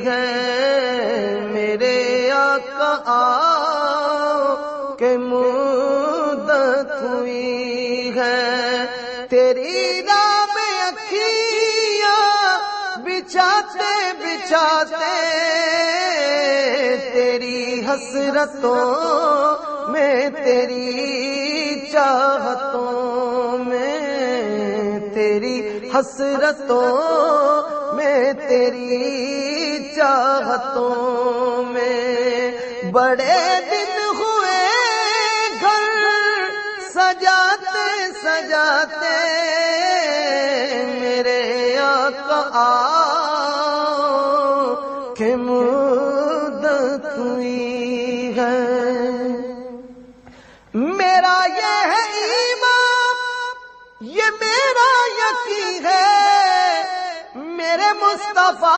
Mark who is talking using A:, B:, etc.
A: ہے میرے آقا آؤ کہ مدت ہوئی ہے، تیری راہ میں اکھیاں بچھاتے بچھاتے تیری حسرتوں میں تیری چاہتوں میں، تیری حسرتوں میں تیری چاہتوں میں، بڑے دن ہوئے گھر سجاتے سجاتے میرے آقا آؤ کہ مدت ہوئی ہے، میرا یہ ہے ایمان یہ میرا یقین ہے، میرے مصطفیٰ